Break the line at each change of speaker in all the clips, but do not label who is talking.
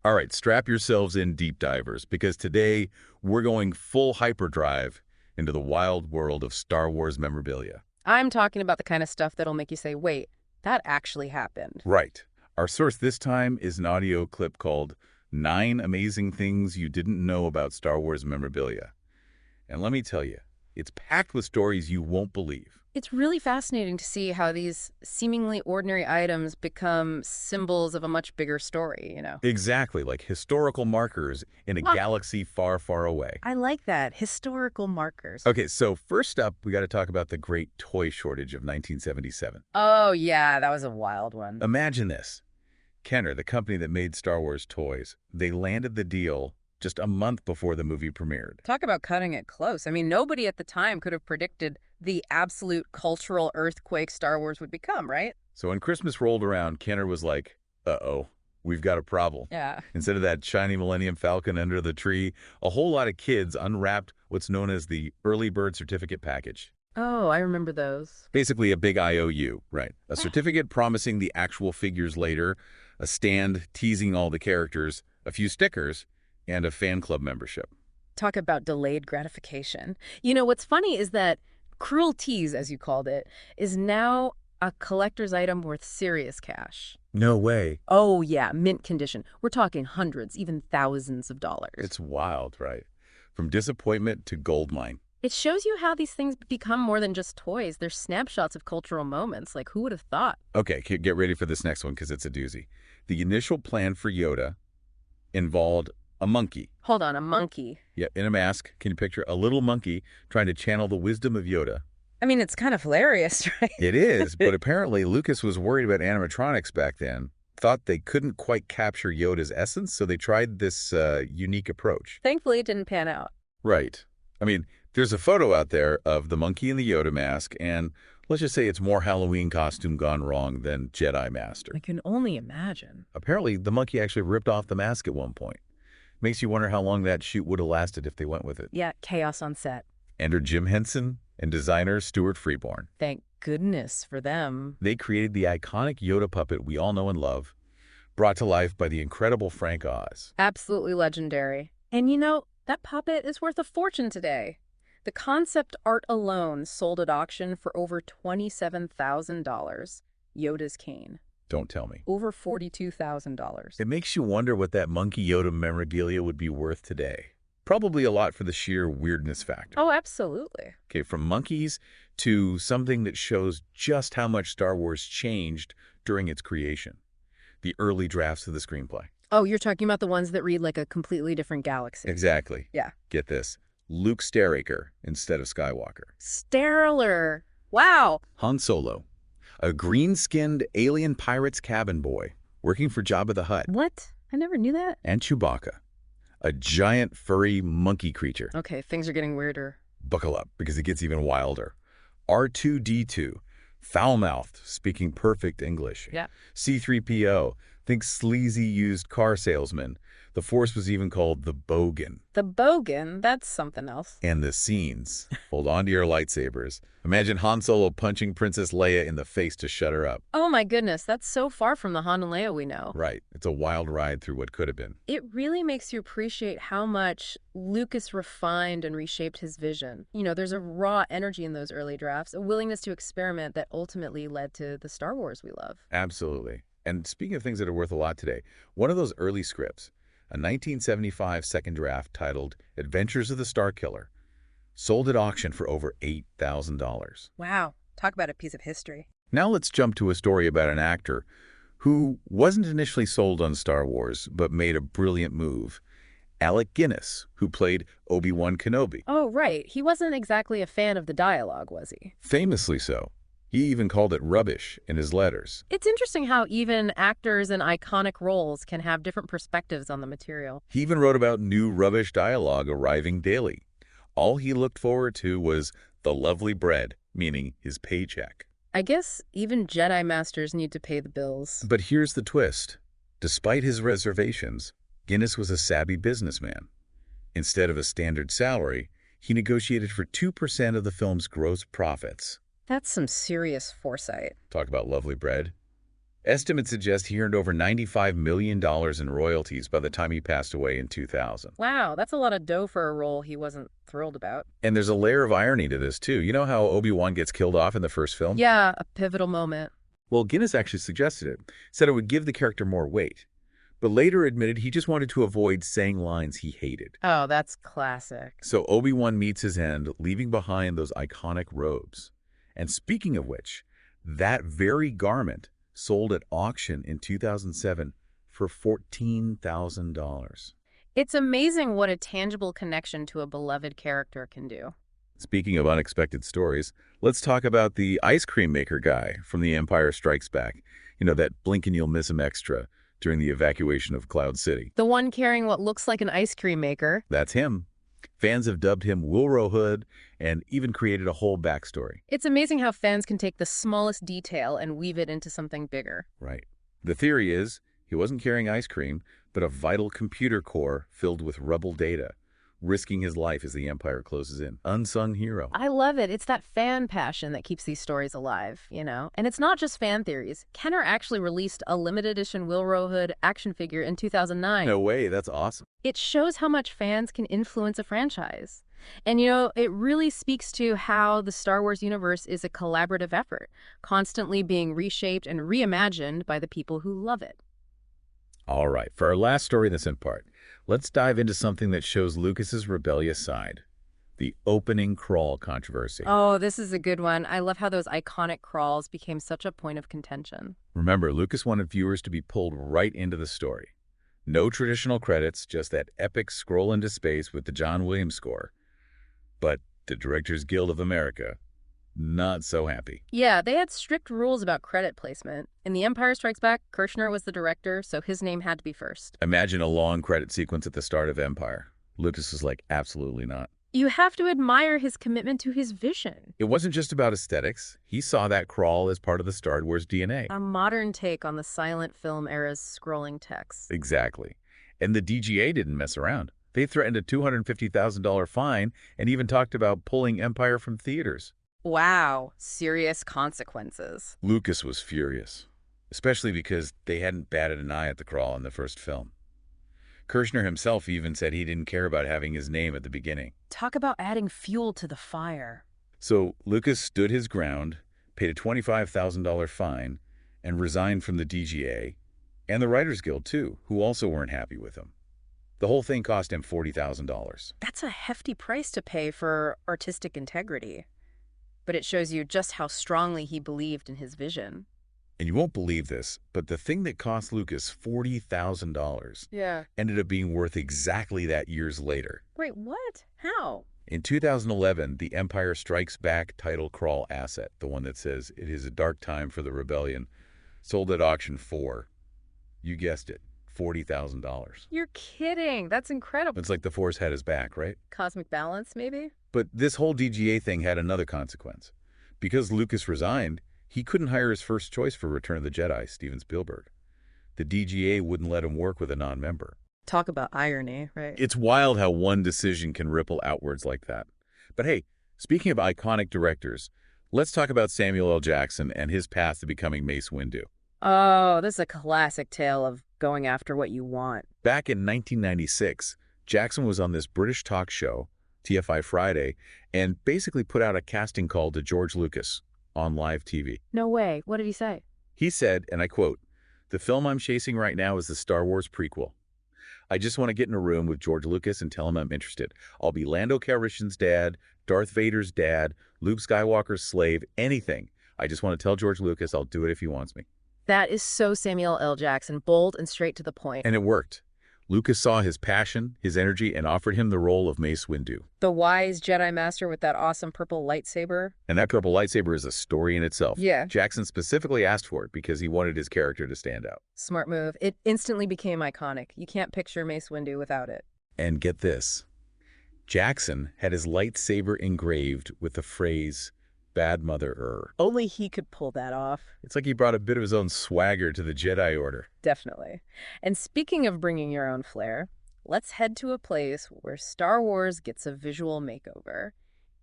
All right, strap yourselves in, deep divers, because today we're going full hyperdrive into the wild world of Star Wars memorabilia.
I'm talking about the kind of stuff that'll make you say, wait, that actually happened.
Right. Our source this time is an audio clip called Nine Amazing Things You Didn't Know About Star Wars Memorabilia. And let me tell you, it's packed with stories you won't believe.
It's really fascinating to see how these seemingly ordinary items become symbols of a much bigger story.
Exactly, like historical markers in a
Ah,
galaxy far, far away.
I like that. Historical markers.
Okay, so first up, we got to talk about the great toy shortage of 1977.
Oh, yeah, that was a wild one.
Imagine this. Kenner, the company that made Star Wars toys, they landed the deal just a month before the movie premiered.
Talk about cutting it close. I mean, nobody at the time could have predicted the absolute cultural earthquake Star Wars would become, right?
So when Christmas rolled around, Kenner was like, uh-oh, we've got a problem.
Yeah.
Instead of that shiny Millennium Falcon under the tree, a whole lot of kids unwrapped what's known as the early bird certificate package.
Oh, I remember those.
Basically a big IOU, right? A certificate promising the actual figures later, a stand teasing all the characters, a few stickers, and a fan club membership.
Talk about delayed gratification. What's funny is that cruel tease, as you called it, is now a collector's item worth serious cash.
No way.
Oh, yeah, mint condition. We're talking hundreds, even thousands of dollars.
It's wild, right? From disappointment to goldmine.
It shows you how these things become more than just toys. They're snapshots of cultural moments. Like, who would have thought?
Okay, get ready for this next one because it's a doozy. The initial plan for Yoda involved a monkey.
Hold on, a monkey.
Yeah, in a mask. Can you picture a little monkey trying to channel the wisdom of Yoda?
I mean, it's kind of hilarious, right?
It is, but apparently Lucas was worried about animatronics back then, thought they couldn't quite capture Yoda's essence, so they tried this unique approach.
Thankfully, it didn't pan out.
Right. I mean, there's a photo out there of the monkey in the Yoda mask, and let's just say it's more Halloween costume gone wrong than Jedi Master.
I can only imagine.
Apparently, the monkey actually ripped off the mask at one point. Makes you wonder how long that shoot would have lasted if they went with it.
Yeah, chaos on set.
Enter Jim Henson and designer Stuart Freeborn.
Thank goodness for them.
They created the iconic Yoda puppet we all know and love, brought to life by the incredible Frank Oz.
Absolutely legendary. And that puppet is worth a fortune today. The concept art alone sold at auction for over $27,000. Yoda's cane.
Don't tell me.
Over $42,000.
It makes you wonder what that monkey Yoda memorabilia would be worth today. Probably a lot for the sheer weirdness factor.
Oh, absolutely.
Okay, from monkeys to something that shows just how much Star Wars changed during its creation. The early drafts of the screenplay.
Oh, you're talking about the ones that read like a completely different galaxy.
Exactly.
Yeah.
Get this. Luke Staraker instead of Skywalker.
Sterler. Wow.
Han Solo. A green-skinned alien pirate's cabin boy working for Jabba the Hutt.
What? I never knew that.
And Chewbacca. A giant furry monkey creature.
Okay, things are getting weirder.
Buckle up, because it gets even wilder. R2-D2, foul-mouthed, speaking perfect English.
Yeah.
C-3PO, think sleazy used car salesman. The Force was even called the Bogan.
The Bogan, that's something else.
And the scenes. Hold on to your lightsabers. Imagine Han Solo punching Princess Leia in the face to shut her up.
Oh my goodness, that's so far from the Han and Leia we know.
Right. It's a wild ride through what could have been.
It really makes you appreciate how much Lucas refined and reshaped his vision. There's a raw energy in those early drafts, a willingness to experiment that ultimately led to the Star Wars we love.
Absolutely. And speaking of things that are worth a lot today, one of those early scripts, a 1975 second draft titled Adventures of the Starkiller, sold at auction for over $8,000.
Wow, talk about a piece of history.
Now let's jump to a story about an actor who wasn't initially sold on Star Wars, but made a brilliant move. Alec Guinness, who played Obi-Wan Kenobi.
Oh, right. He wasn't exactly a fan of the dialogue, was he?
Famously so. He even called it rubbish in his letters.
It's interesting how even actors in iconic roles can have different perspectives on the material.
He even wrote about new rubbish dialogue arriving daily. All he looked forward to was the lovely bread, meaning his paycheck.
I guess even Jedi Masters need to pay the bills.
But here's the twist. Despite his reservations, Guinness was a savvy businessman. Instead of a standard salary, he negotiated for 2% of the film's gross profits.
That's some serious foresight.
Talk about lovely bread. Estimates suggest he earned over $95 million in royalties by the time he passed away in 2000.
Wow, that's a lot of dough for a role he wasn't thrilled about.
And there's a layer of irony to this, too. You know how Obi-Wan gets killed off in the first film?
Yeah, a pivotal moment.
Well, Guinness actually suggested it, said it would give the character more weight, but later admitted he just wanted to avoid saying lines he hated.
Oh, that's classic.
So Obi-Wan meets his end, leaving behind those iconic robes. And speaking of which, that very garment sold at auction in 2007 for $14,000.
It's amazing what a tangible connection to a beloved character can do.
Speaking of unexpected stories, let's talk about the ice cream maker guy from The Empire Strikes Back. You know, that blink and you'll miss him extra during the evacuation of Cloud City.
The one carrying what looks like an ice cream maker.
That's him. Fans have dubbed him Wilro Hood and even created a whole backstory.
It's amazing how fans can take the smallest detail and weave it into something bigger.
Right. The theory is he wasn't carrying ice cream, but a vital computer core filled with rebel data, risking his life as the Empire closes in. Unsung hero.
I love it. It's that fan passion that keeps these stories alive, you know? And it's not just fan theories. Kenner actually released a limited edition Wilro Hood action figure in 2009.
No way, that's awesome.
It shows how much fans can influence a franchise. And, you know, it really speaks to how the Star Wars universe is a collaborative effort, constantly being reshaped and reimagined by the people who love it.
All right, for our last story in this in part, let's dive into something that shows Lucas's rebellious side, the opening crawl controversy.
Oh, this is a good one. I love how those iconic crawls became such a point of contention.
Remember, Lucas wanted viewers to be pulled right into the story. No traditional credits, just that epic scroll into space with the John Williams score. But the Directors Guild of America, not so happy.
Yeah, they had strict rules about credit placement. In The Empire Strikes Back, Kirshner was the director, so his name had to be first.
Imagine a long credit sequence at the start of Empire. Lucas was like, absolutely not.
You have to admire his commitment to his vision.
It wasn't just about aesthetics. He saw that crawl as part of the Star Wars DNA.
A modern take on the silent film era's scrolling text.
Exactly. And the DGA didn't mess around. They threatened a $250,000 fine and even talked about pulling Empire from theaters.
Wow, serious consequences.
Lucas was furious, especially because they hadn't batted an eye at the crawl in the first film. Kirshner himself even said he didn't care about having his name at the beginning.
Talk about adding fuel to the fire.
So Lucas stood his ground, paid a $25,000 fine, and resigned from the DGA, and the Writers Guild too, who also weren't happy with him. The whole thing cost him $40,000.
That's a hefty price to pay for artistic integrity. But it shows you just how strongly he believed in his vision.
And you won't believe this, but the thing that cost Lucas $40,000 ended up being worth exactly that years later.
Wait, what? How?
In 2011, the Empire Strikes Back title crawl asset, the one that says, "It is a dark time for the rebellion," sold at auction for, you guessed it, $40,000.
You're kidding. That's incredible.
It's like the Force had his back, right?
Cosmic balance, maybe?
But this whole DGA thing had another consequence. Because Lucas resigned, he couldn't hire his first choice for Return of the Jedi, Steven Spielberg. The DGA wouldn't let him work with a non-member.
Talk about irony, right?
It's wild how one decision can ripple outwards like that. But hey, speaking of iconic directors, let's talk about Samuel L. Jackson and his path to becoming Mace Windu.
Oh, this is a classic tale of going after what you want.
Back in 1996, Jackson was on this British talk show, TFI Friday, and basically put out a casting call to George Lucas on live TV.
No way. What did he say?
He said, and I quote, "The film I'm chasing right now is the Star Wars prequel. I just want to get in a room with George Lucas and tell him I'm interested. I'll be Lando Calrissian's dad, Darth Vader's dad, Luke Skywalker's slave, anything. I just want to tell George Lucas I'll do it if he wants me."
That is so Samuel L. Jackson, bold and straight to the point.
And it worked. Lucas saw his passion, his energy, and offered him the role of Mace Windu.
The wise Jedi Master with that awesome purple lightsaber.
And that purple lightsaber is a story in itself.
Yeah.
Jackson specifically asked for it because he wanted his character to stand out.
Smart move. It instantly became iconic. You can't picture Mace Windu without it.
And get this. Jackson had his lightsaber engraved with the phrase, "Bad Mother-er."
Only he could pull that off.
It's like he brought a bit of his own swagger to the Jedi Order.
Definitely. And speaking of bringing your own flair, let's head to a place where Star Wars gets a visual makeover.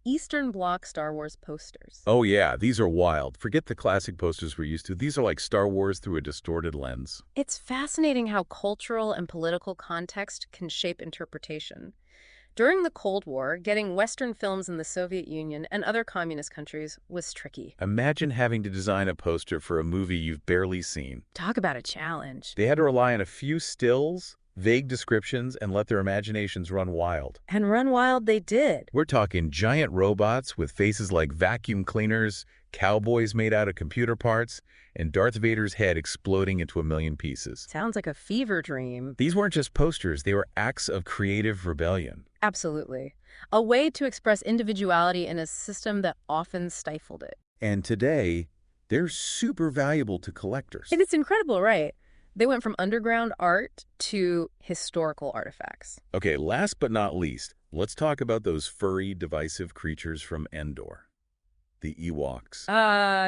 Eastern Bloc Star Wars posters.
Oh yeah, these are wild. Forget the classic posters we're used to. These are like Star Wars through a distorted lens.
It's fascinating how cultural and political context can shape interpretation. During the Cold War, getting Western films in the Soviet Union and other communist countries was tricky.
Imagine having to design a poster for a movie you've barely seen.
Talk about a challenge.
They had to rely on a few stills, vague descriptions, and let their imaginations run wild.
And run wild they did.
We're talking giant robots with faces like vacuum cleaners, cowboys made out of computer parts, and Darth Vader's head exploding into a million pieces.
Sounds like a fever dream.
These weren't just posters, they were acts of creative rebellion.
Absolutely. A way to express individuality in a system that often stifled it.
And today, they're super valuable to collectors.
And it's incredible, right? They went from underground art to historical artifacts.
Okay, last but not least, let's talk about those furry, divisive creatures from Endor. The Ewoks.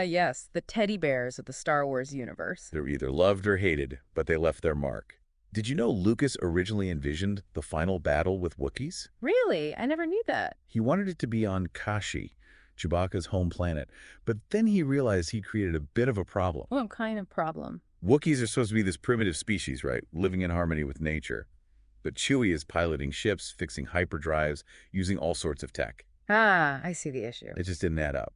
Yes, the teddy bears of the Star Wars universe.
They're either loved or hated, but they left their mark. Did you know Lucas originally envisioned the final battle with Wookiees?
Really? I never knew that.
He wanted it to be on Kashi, Chewbacca's home planet, but then he realized he'd created a bit of a problem.
What kind of problem?
Wookiees are supposed to be this primitive species, right? Living in harmony with nature. But Chewie is piloting ships, fixing hyperdrives, using all sorts of tech.
I see the issue.
It just didn't add up.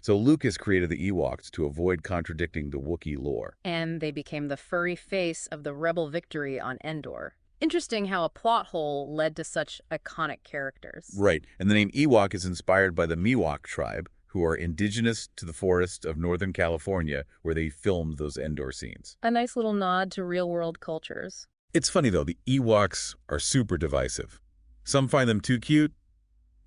So Lucas created the Ewoks to avoid contradicting the Wookiee lore.
And they became the furry face of the rebel victory on Endor. Interesting how a plot hole led to such iconic characters.
Right, and the name Ewok is inspired by the Miwok tribe, who are indigenous to the forests of Northern California, where they filmed those Endor scenes.
A nice little nod to real-world cultures.
It's funny, though, the Ewoks are super divisive. Some find them too cute.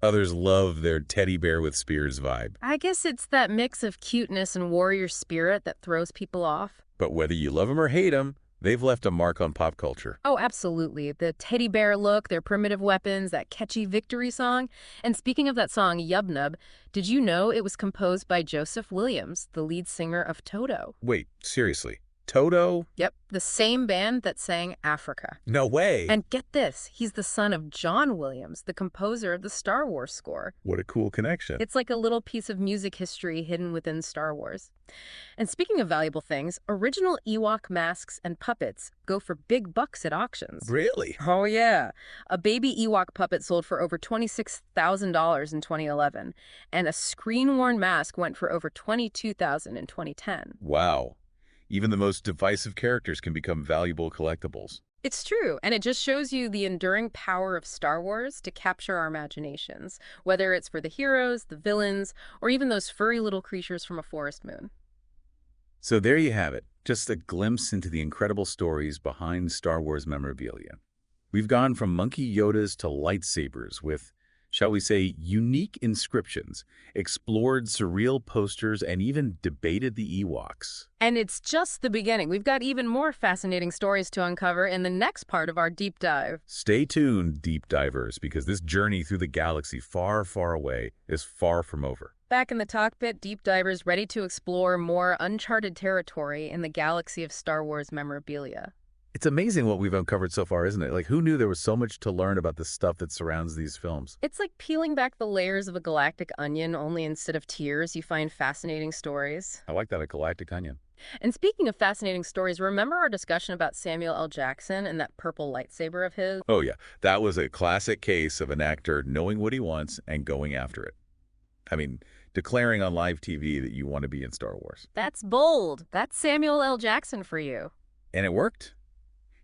Others love their teddy bear with spears vibe.
I guess it's that mix of cuteness and warrior spirit that throws people off.
But whether you love them or hate them, they've left a mark on pop culture.
Oh, absolutely. The teddy bear look, their primitive weapons, that catchy victory song. And speaking of that song, Yub Nub, did you know it was composed by Joseph Williams, the lead singer of Toto?
Wait, seriously? Toto?
Yep, the same band that sang Africa.
No way!
And get this, he's the son of John Williams, the composer of the Star Wars score.
What a cool connection.
It's like a little piece of music history hidden within Star Wars. And speaking of valuable things, original Ewok masks and puppets go for big bucks at auctions.
Really?
Oh, yeah. A baby Ewok puppet sold for over $26,000 in 2011, and a screen-worn mask went for over $22,000 in 2010.
Wow. Even the most divisive characters can become valuable collectibles.
It's true, and it just shows you the enduring power of Star Wars to capture our imaginations, whether it's for the heroes, the villains, or even those furry little creatures from a forest moon.
So there you have it, just a glimpse into the incredible stories behind Star Wars memorabilia. We've gone from monkey Yodas to lightsabers with, shall we say, unique inscriptions, explored surreal posters, and even debated the Ewoks.
And it's just the beginning. We've got even more fascinating stories to uncover in the next part of our deep dive.
Stay tuned, deep divers, because this journey through the galaxy far, far away is far from over.
Back in the cockpit, deep divers ready to explore more uncharted territory in the galaxy of Star Wars memorabilia.
It's amazing what we've uncovered so far, isn't it? Like, who knew there was so much to learn about the stuff that surrounds these films?
It's like peeling back the layers of a galactic onion, only instead of tears, you find fascinating stories.
I like that, a galactic onion.
And speaking of fascinating stories, remember our discussion about Samuel L. Jackson and that purple lightsaber of his?
Oh, yeah. That was a classic case of an actor knowing what he wants and going after it. I mean, declaring on live TV that you want to be in Star Wars.
That's bold. That's Samuel L. Jackson for you.
And it worked.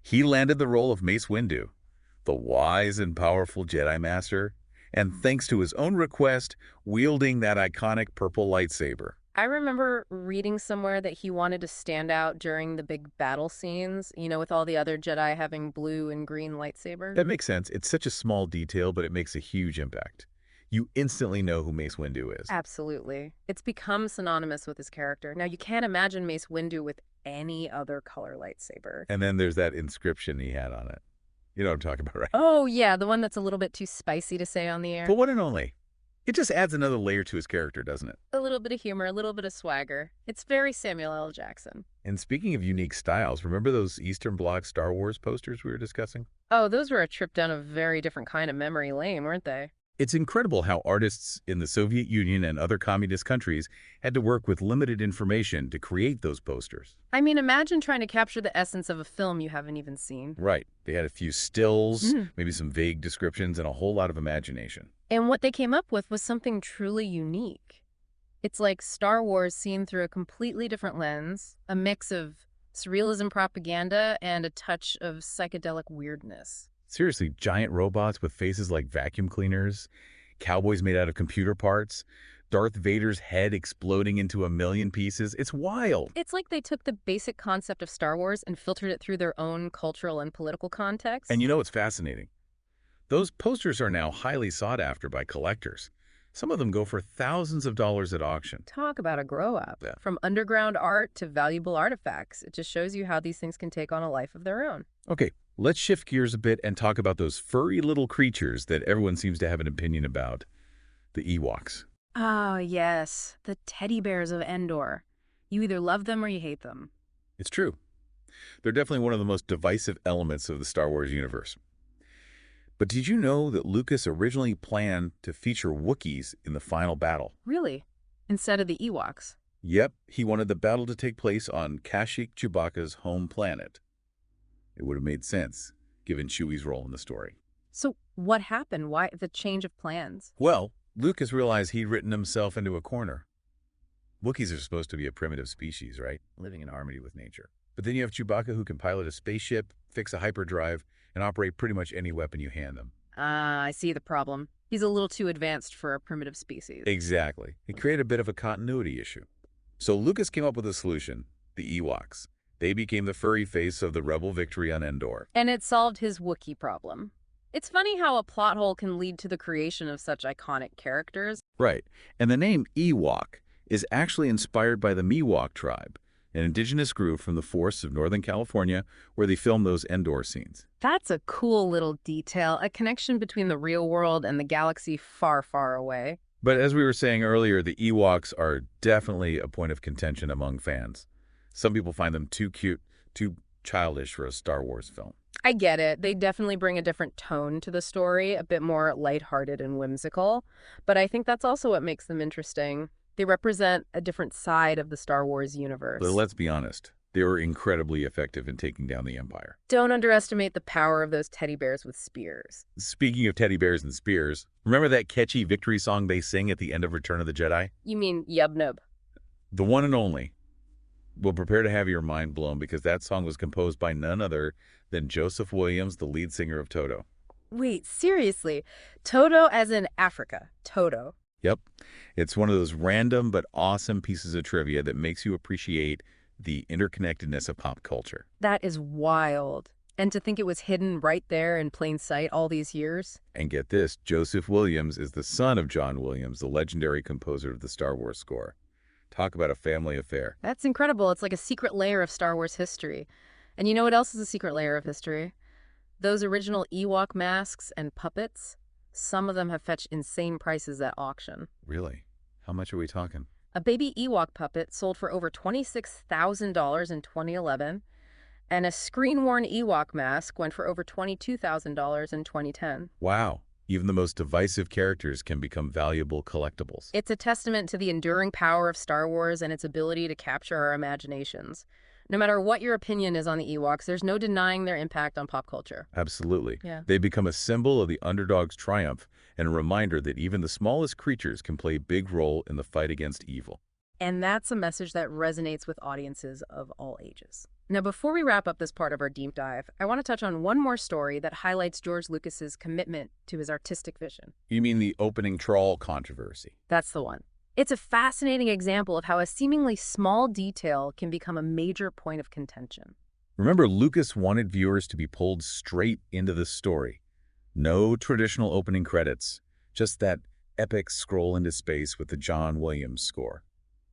He landed the role of Mace Windu, the wise and powerful Jedi Master, and thanks to his own request, wielding that iconic purple lightsaber.
I remember reading somewhere that he wanted to stand out during the big battle scenes, with all the other Jedi having blue and green lightsabers.
That makes sense. It's such a small detail, but it makes a huge impact. You instantly know who Mace Windu is.
Absolutely. It's become synonymous with his character. Now, you can't imagine Mace Windu with any other color lightsaber.
And then there's that inscription he had on it. You know what I'm talking about, right?
Oh, yeah, the one that's a little bit too spicy to say on the air.
But one and only. It just adds another layer to his character, doesn't it?
A little bit of humor, a little bit of swagger. It's very Samuel L. Jackson.
And speaking of unique styles, remember those Eastern Bloc Star Wars posters we were discussing?
Oh, those were a trip down a very different kind of memory lane, weren't they?
It's incredible how artists in the Soviet Union and other communist countries had to work with limited information to create those posters.
I mean, imagine trying to capture the essence of a film you haven't even seen.
Right. They had a few stills,
Mm.
maybe some vague descriptions, and a whole lot of imagination.
And what they came up with was something truly unique. It's like Star Wars seen through a completely different lens, a mix of surrealism propaganda and a touch of psychedelic weirdness.
Seriously, giant robots with faces like vacuum cleaners, cowboys made out of computer parts, Darth Vader's head exploding into a million pieces. It's wild.
It's like they took the basic concept of Star Wars and filtered it through their own cultural and political context.
And you know what's fascinating? Those posters are now highly sought after by collectors. Some of them go for thousands of dollars at auction.
Talk about a grow up.
Yeah.
From underground art to valuable artifacts. It just shows you how these things can take on a life of their own.
Okay, let's shift gears a bit and talk about those furry little creatures that everyone seems to have an opinion about, the Ewoks.
Oh, yes. The teddy bears of Endor. You either love them or you hate them.
It's true. They're definitely one of the most divisive elements of the Star Wars universe. But did you know that Lucas originally planned to feature Wookiees in the final battle?
Really? Instead of the Ewoks.
Yep, he wanted the battle to take place on Kashyyyk Chewbacca's home planet. It would have made sense, given Chewie's role in the story.
So what happened? Why the change of plans?
Well, Lucas realized he'd written himself into a corner. Wookiees are supposed to be a primitive species, right? Living in harmony with nature. But then you have Chewbacca who can pilot a spaceship, fix a hyperdrive, and operate pretty much any weapon you hand them.
Ah, I see the problem. He's a little too advanced for a primitive species.
Exactly. It created a bit of a continuity issue. So Lucas came up with a solution, the Ewoks. They became the furry face of the rebel victory on Endor.
And it solved his Wookiee problem. It's funny how a plot hole can lead to the creation of such iconic characters.
Right. And the name Ewok is actually inspired by the Miwok tribe, an indigenous group from the forests of Northern California where they filmed those Endor scenes.
That's a cool little detail, a connection between the real world and the galaxy far, far away.
But as we were saying earlier, the Ewoks are definitely a point of contention among fans. Some people find them too cute, too childish for a Star Wars film.
I get it. They definitely bring a different tone to the story, a bit more lighthearted and whimsical. But I think that's also what makes them interesting. They represent a different side of the Star Wars universe.
But let's be honest, they were incredibly effective in taking down the Empire.
Don't underestimate the power of those teddy bears with spears.
Speaking of teddy bears and spears, remember that catchy victory song they sing at the end of Return of the Jedi?
You mean Yub Nub?
The one and only. Well, prepare to have your mind blown because that song was composed by none other than Joseph Williams, the lead singer of Toto.
Wait, seriously? Toto as in Africa. Toto.
Yep. It's one of those random but awesome pieces of trivia that makes you appreciate the interconnectedness of pop culture.
That is wild. And to think it was hidden right there in plain sight all these years.
And get this, Joseph Williams is the son of John Williams, the legendary composer of the Star Wars score. Talk about a family affair.
That's incredible. It's like a secret layer of Star Wars history. And you know what else is a secret layer of history? Those original Ewok masks and puppets. Some of them have fetched insane prices at auction.
Really? How much are we talking?
A baby Ewok puppet sold for over $26,000 in 2011, and a screen-worn Ewok mask went for over $22,000 in 2010.
Wow. Even the most divisive characters can become valuable collectibles.
It's a testament to the enduring power of Star Wars and its ability to capture our imaginations. No matter what your opinion is on the Ewoks, there's no denying their impact on pop culture.
Absolutely.
Yeah.
They become a symbol of the underdog's triumph and a reminder that even the smallest creatures can play a big role in the fight against evil.
And that's a message that resonates with audiences of all ages. Now, before we wrap up this part of our deep dive, I want to touch on one more story that highlights George Lucas's commitment to his artistic vision.
You mean the opening trawl controversy?
That's the one. It's a fascinating example of how a seemingly small detail can become a major point of contention.
Remember, Lucas wanted viewers to be pulled straight into the story. No traditional opening credits, just that epic scroll into space with the John Williams score.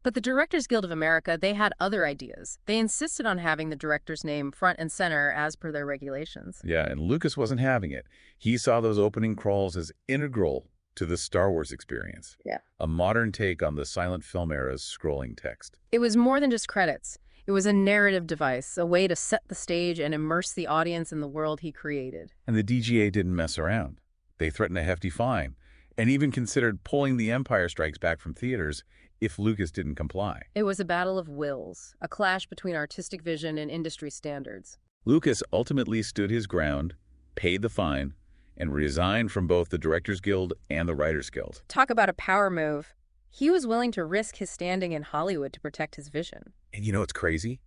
But the Directors Guild of America, they had other ideas. They insisted on having the director's name front and center as per their regulations.
Yeah, and Lucas wasn't having it. He saw those opening crawls as integral to the Star Wars experience.
Yeah.
A modern take on the silent film era's scrolling text.
It was more than just credits. It was a narrative device, a way to set the stage and immerse the audience in the world he created.
And the DGA didn't mess around. They threatened a hefty fine. and even considered pulling The Empire Strikes Back from theaters if Lucas didn't comply.
It was a battle of wills, a clash between artistic vision and industry standards.
Lucas ultimately stood his ground, paid the fine, and resigned from both the Directors Guild and the Writers Guild.
Talk about a power move. He was willing to risk his standing in Hollywood to protect his vision.
And you know what's crazy?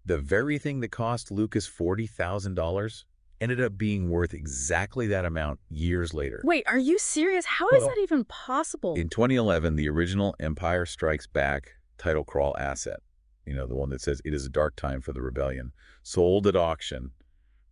The very thing that cost Lucas $40,000 ended up being worth exactly that amount years later.
Wait, are you serious? How is
Well,
that even possible?
in 2011, the original Empire Strikes Back title crawl asset, the one that says it is a dark time for the rebellion, sold at auction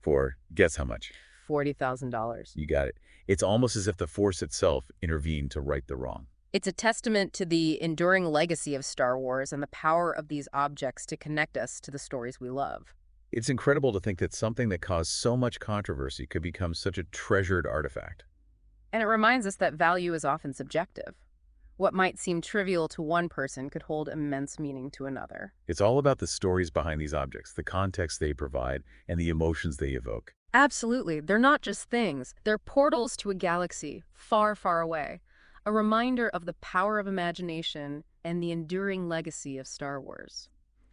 for, guess how much?
$40,000.
You got it. It's almost as if the Force itself intervened to right the wrong.
It's a testament to the enduring legacy of Star Wars and the power of these objects to connect us to the stories we love.
It's incredible to think that something that caused so much controversy could become such a treasured artifact.
And it reminds us that value is often subjective. What might seem trivial to one person could hold immense meaning to another.
It's all about the stories behind these objects, the context they provide, and the emotions they evoke.
Absolutely. They're not just things. They're portals to a galaxy far, far away. A reminder of the power of imagination and the enduring legacy of Star Wars.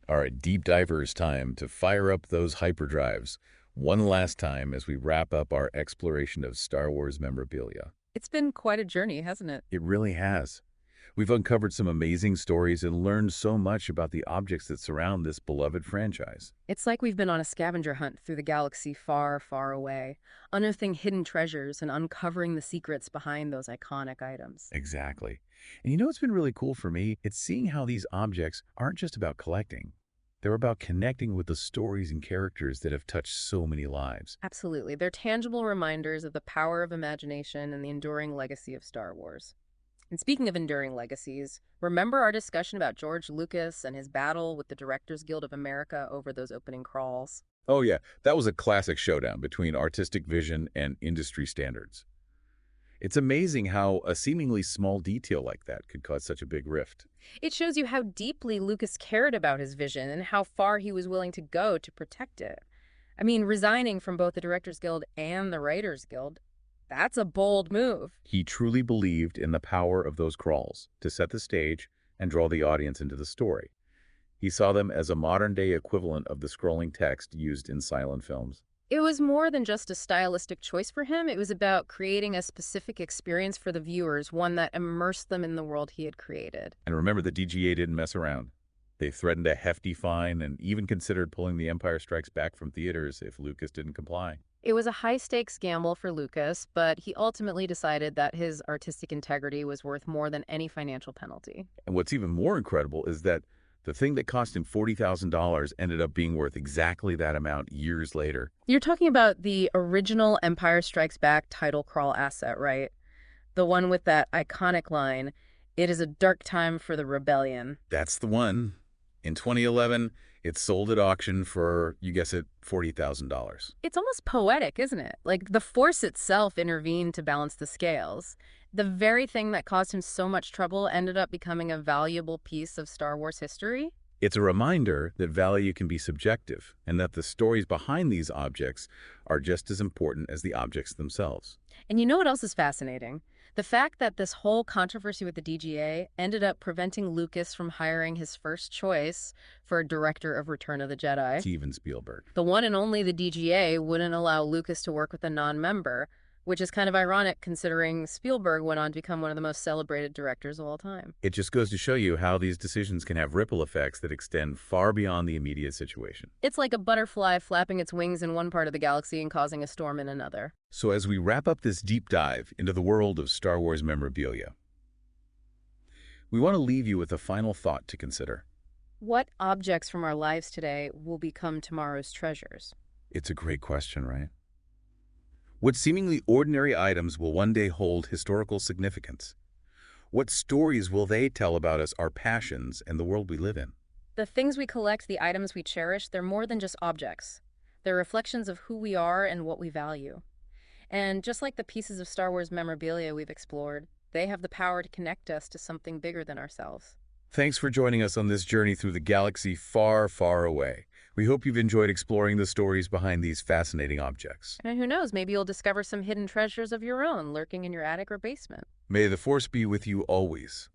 All right, deep divers time to fire up those hyperdrives one last time as we wrap up our exploration of Star Wars memorabilia.
It's been quite a journey, hasn't it?
It really has. We've uncovered some amazing stories and learned so much about the objects that surround this beloved franchise.
It's like we've been on a scavenger hunt through the galaxy far, far away, unearthing hidden treasures and uncovering the secrets behind those iconic items.
Exactly. And you know what's been really cool for me? It's seeing how these objects aren't just about collecting. They're about connecting with the stories and characters that have touched so many lives.
Absolutely. They're tangible reminders of the power of imagination and the enduring legacy of Star Wars. And speaking of enduring legacies, remember our discussion about George Lucas and his battle with the Directors Guild of America over those opening crawls?
Oh yeah, that was a classic showdown between artistic vision and industry standards. It's amazing how a seemingly small detail like that could cause such a big rift.
It shows you how deeply Lucas cared about his vision and how far he was willing to go to protect it. I mean, resigning from both the Directors Guild and the Writers Guild, that's a bold move.
He truly believed in the power of those crawls to set the stage and draw the audience into the story. He saw them as a modern-day equivalent of the scrolling text used in silent films.
It was more than just a stylistic choice for him. It was about creating a specific experience for the viewers, one that immersed them in the world he had created.
And remember, the DGA didn't mess around. They threatened a hefty fine and even considered pulling The Empire Strikes Back from theaters if Lucas didn't comply.
It was a high-stakes gamble for Lucas, but he ultimately decided that his artistic integrity was worth more than any financial penalty.
And what's even more incredible is that the thing that cost him $40,000 ended up being worth exactly that amount years later.
You're talking about the original Empire Strikes Back title crawl asset, right? The one with that iconic line, "It is a dark time for the rebellion."
That's the one. In 2011, it sold at auction for, you guess it, $40,000.
It's almost poetic, isn't it? Like the Force itself intervened to balance the scales. The very thing that caused him so much trouble ended up becoming a valuable piece of Star Wars history.
It's a reminder that value can be subjective and that the stories behind these objects are just as important as the objects themselves.
And you know what else is fascinating? The fact that this whole controversy with the DGA ended up preventing Lucas from hiring his first choice for director of Return of the Jedi.
Steven Spielberg.
The one and only the DGA wouldn't allow Lucas to work with a non-member, which is kind of ironic considering Spielberg went on to become one of the most celebrated directors of all time.
It just goes to show you how these decisions can have ripple effects that extend far beyond the immediate situation.
It's like a butterfly flapping its wings in one part of the galaxy and causing a storm in another.
So as we wrap up this deep dive into the world of Star Wars memorabilia, we want to leave you with a final thought to consider.
What objects from our lives today will become tomorrow's treasures?
It's a great question, right? What seemingly ordinary items will one day hold historical significance? What stories will they tell about us, our passions, and the world we live in?
The things we collect, the items we cherish, they're more than just objects. They're reflections of who we are and what we value. And just like the pieces of Star Wars memorabilia we've explored, they have the power to connect us to something bigger than ourselves.
Thanks for joining us on this journey through the galaxy far, far away. We hope you've enjoyed exploring the stories behind these fascinating objects.
And who knows, maybe you'll discover some hidden treasures of your own lurking in your attic or basement.
May the Force be with you always.